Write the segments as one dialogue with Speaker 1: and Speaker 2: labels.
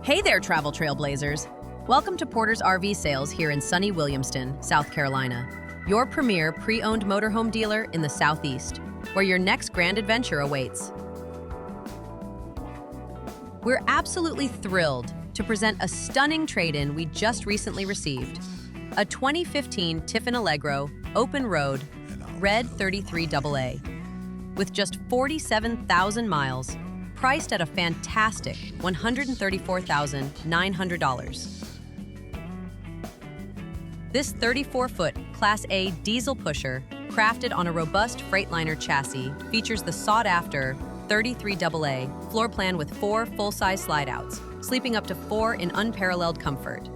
Speaker 1: Hey there, travel trailblazers. Welcome to Porter's RV Sales here in sunny Williamston, South Carolina, your premier pre-owned motorhome dealer in the Southeast, where your next grand adventure awaits. We're absolutely thrilled to present a stunning trade-in we just recently received. A 2015 Tiffin Allegro open road red 33AA with just 47,000 miles, priced at a fantastic $134,900. This 34-foot Class A diesel pusher, crafted on a robust Freightliner chassis, features the sought-after 33AA floor plan with 4 full-size slide-outs, sleeping up to 4 in unparalleled comfort.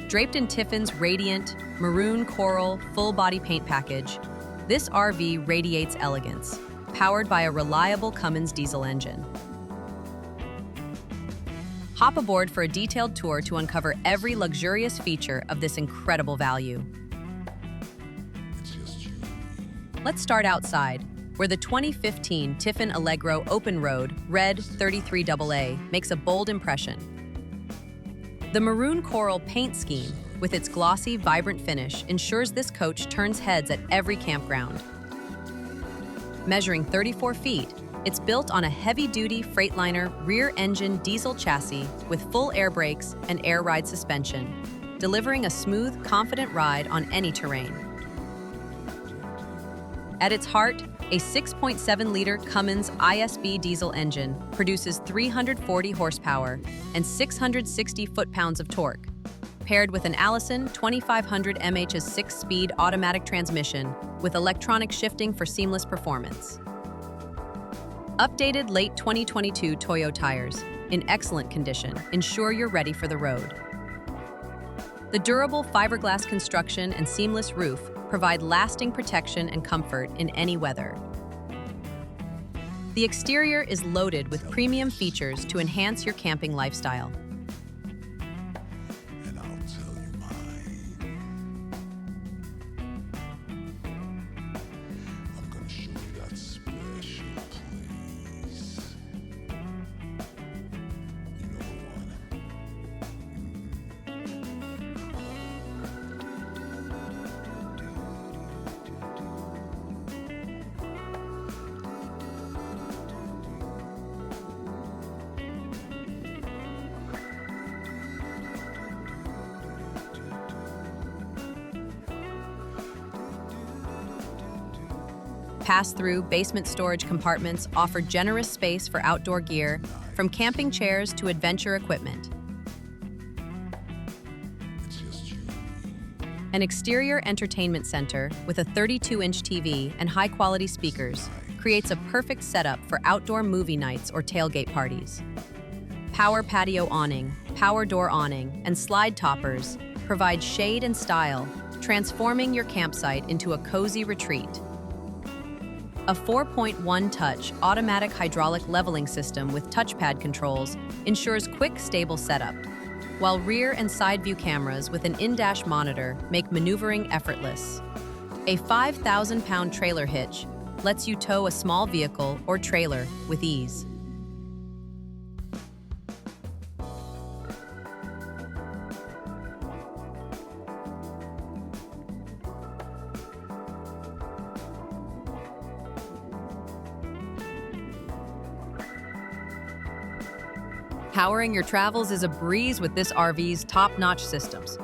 Speaker 1: Draped in Tiffin's radiant Maroon Coral full-body paint package, this RV radiates elegance, powered by a reliable Cummins diesel engine. Hop aboard for a detailed tour to uncover every luxurious feature of this incredible value. Let's start outside, where the 2015 Tiffin Allegro open road red 33AA makes a bold impression. The Maroon Coral paint scheme, with its glossy, vibrant finish, ensures this coach turns heads at every campground. Measuring 34 feet, it's built on a heavy-duty Freightliner rear-engine diesel chassis with full air brakes and air ride suspension, delivering a smooth, confident ride on any terrain. At its heart, a 6.7-liter Cummins ISB diesel engine produces 340 horsepower and 660 foot-pounds of torque, paired with an Allison 2500 mH's 6-speed automatic transmission with electronic shifting for seamless performance. Updated late 2022 Toyo tires, in excellent condition, ensure you're ready for the road. The durable fiberglass construction and seamless roof provide lasting protection and comfort in any weather. The exterior is loaded with premium features to enhance your camping lifestyle. Pass-through basement storage compartments offer generous space for outdoor gear, from camping chairs to adventure equipment. An exterior entertainment center with a 32-inch TV and high-quality speakers creates a perfect setup for outdoor movie nights or tailgate parties. Power patio awning, power door awning, and slide toppers provide shade and style, transforming your campsite into a cozy retreat. A 4.1-touch automatic hydraulic leveling system with touchpad controls ensures quick, stable setup, while rear and side view cameras with an in-dash monitor make maneuvering effortless. A 5,000-pound trailer hitch lets you tow a small vehicle or trailer with ease. Powering your travels is a breeze with this RV's top-notch systems.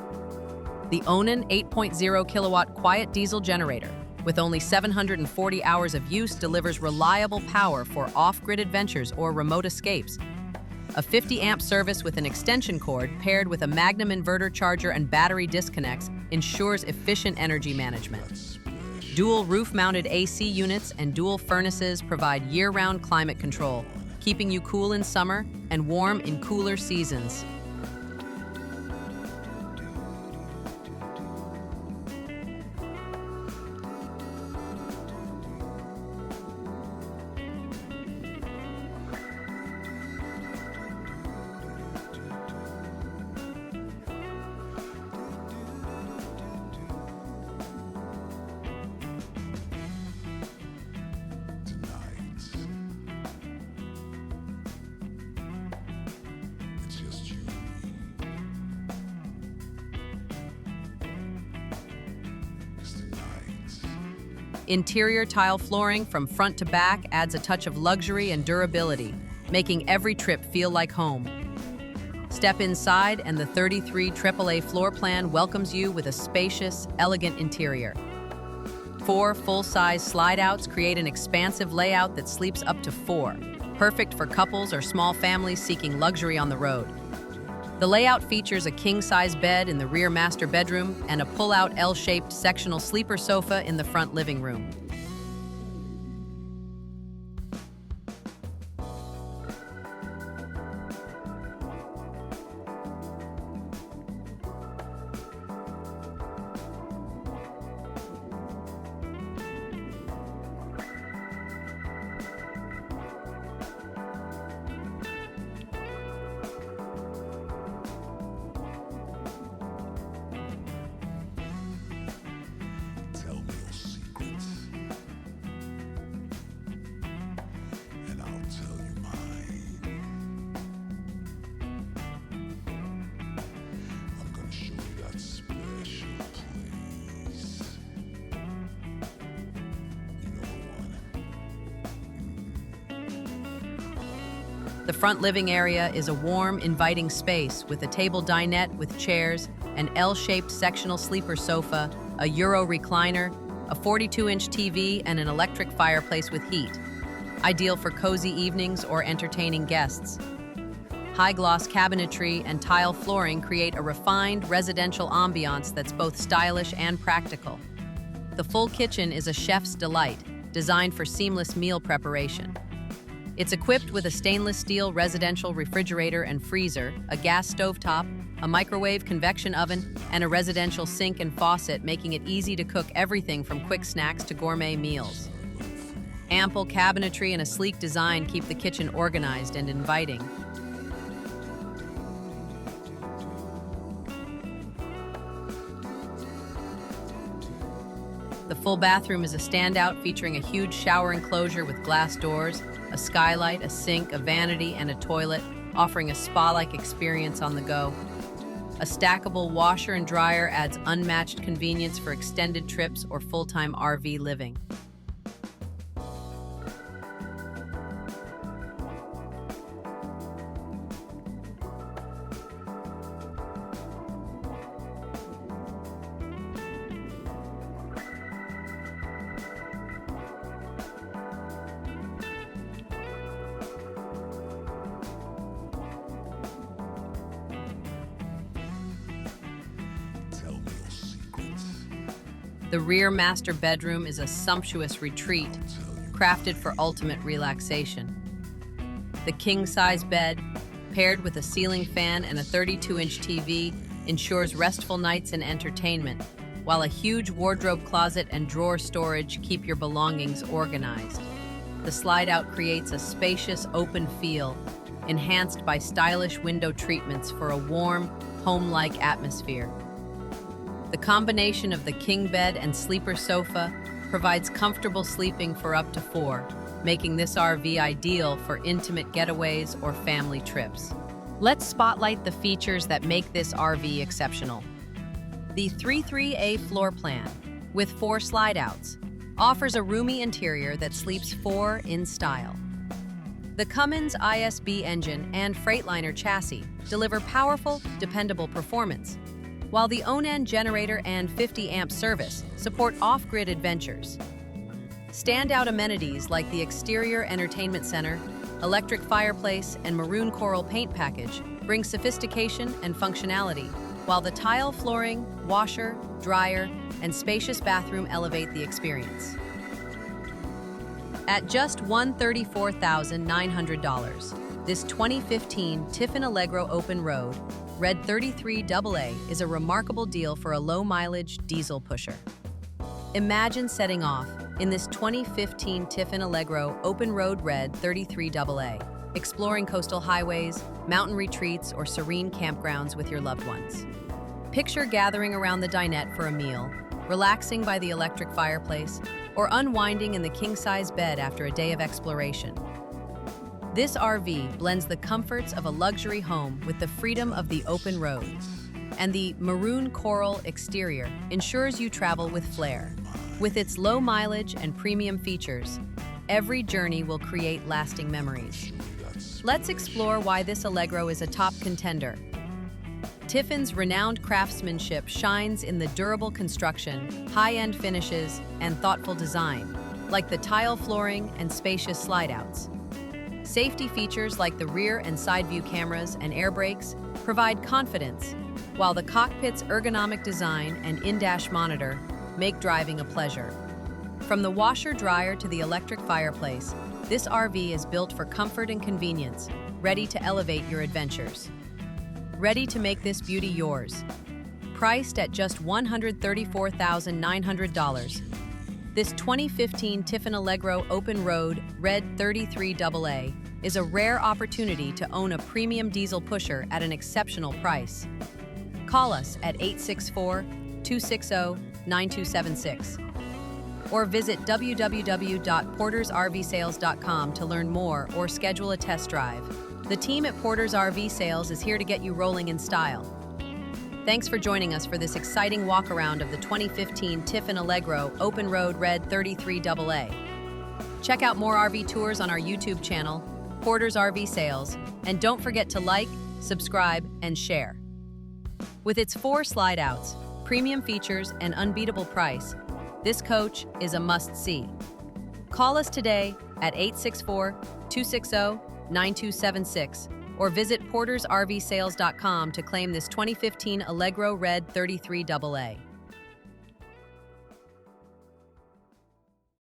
Speaker 1: The Onan 8.0 kilowatt quiet diesel generator, with only 740 hours of use, delivers reliable power for off-grid adventures or remote escapes. A 50-amp service with an extension cord paired with a Magnum inverter charger and battery disconnects ensures efficient energy management. Dual roof-mounted AC units and dual furnaces provide year-round climate control, keeping you cool in summer and warm in cooler seasons. Interior tile flooring from front to back adds a touch of luxury and durability, making every trip feel like home. Step inside and the 33 AAA floor plan welcomes you with a spacious, elegant interior. 4 full-size slide-outs create an expansive layout that sleeps up to 4, perfect for couples or small families seeking luxury on the road. The layout features a king-size bed in the rear master bedroom and a pull-out L-shaped sectional sleeper sofa in the front living room. The front living area is a warm, inviting space with a table dinette with chairs, an L-shaped sectional sleeper sofa, a Euro recliner, a 42-inch TV, and an electric fireplace with heat, ideal for cozy evenings or entertaining guests. High-gloss cabinetry and tile flooring create a refined residential ambiance that's both stylish and practical. The full kitchen is a chef's delight, designed for seamless meal preparation. It's equipped with a stainless steel residential refrigerator and freezer, a gas stovetop, a microwave convection oven, and a residential sink and faucet, making it easy to cook everything from quick snacks to gourmet meals. Ample cabinetry and a sleek design keep the kitchen organized and inviting. The full bathroom is a standout, featuring a huge shower enclosure with glass doors, a skylight, a sink, a vanity, and a toilet, offering a spa-like experience on the go. A stackable washer and dryer adds unmatched convenience for extended trips or full-time RV living. The rear master bedroom is a sumptuous retreat, crafted for ultimate relaxation. The king-size bed, paired with a ceiling fan and a 32-inch TV, ensures restful nights and entertainment, while a huge wardrobe closet and drawer storage keep your belongings organized. The slide-out creates a spacious, open feel, enhanced by stylish window treatments for a warm, home-like atmosphere. The combination of the king bed and sleeper sofa provides comfortable sleeping for up to 4, making this RV ideal for intimate getaways or family trips. Let's spotlight the features that make this RV exceptional. The 33A floor plan, with 4 slide-outs, offers a roomy interior that sleeps 4 in style. The Cummins ISB engine and Freightliner chassis deliver powerful, dependable performance, while the Onan generator and 50-amp service support off-grid adventures. Standout amenities like the exterior entertainment center, electric fireplace, and Maroon Coral paint package bring sophistication and functionality, while the tile flooring, washer, dryer, and spacious bathroom elevate the experience. At just $134,900, this 2015 Tiffin Allegro open road Red 33AA is a remarkable deal for a low-mileage diesel pusher. Imagine setting off in this 2015 Tiffin Allegro open road Red 33AA, exploring coastal highways, mountain retreats, or serene campgrounds with your loved ones. Picture gathering around the dinette for a meal, relaxing by the electric fireplace, or unwinding in the king-size bed after a day of exploration. This RV blends the comforts of a luxury home with the freedom of the open road, and the Maroon Coral exterior ensures you travel with flair. With its low mileage and premium features, every journey will create lasting memories. Let's explore why this Allegro is a top contender. Tiffin's renowned craftsmanship shines in the durable construction, high-end finishes, and thoughtful design, like the tile flooring and spacious slide-outs. Safety features like the rear and side view cameras and air brakes provide confidence, while the cockpit's ergonomic design and in-dash monitor make driving a pleasure. From the washer-dryer to the electric fireplace, this RV is built for comfort and convenience, ready to elevate your adventures. Ready to make this beauty yours. Priced at just $134,900, this 2015 Tiffin Allegro Open Road Red 33AA is a rare opportunity to own a premium diesel pusher at an exceptional price. Call us at 864-260-9276 or visit www.portersrvsales.com to learn more or schedule a test drive. The team at Porter's RV Sales is here to get you rolling in style. Thanks for joining us for this exciting walk-around of the 2015 Tiffin Allegro Open Road Red 33AA. Check out more RV tours on our YouTube channel, Porter's RV Sales, and don't forget to like, subscribe, and share. With its 4 slide-outs, premium features, and unbeatable price, this coach is a must-see. Call us today at 864-260-9276 or visit portersrvsales.com to claim this 2015 Allegro Red 33AA.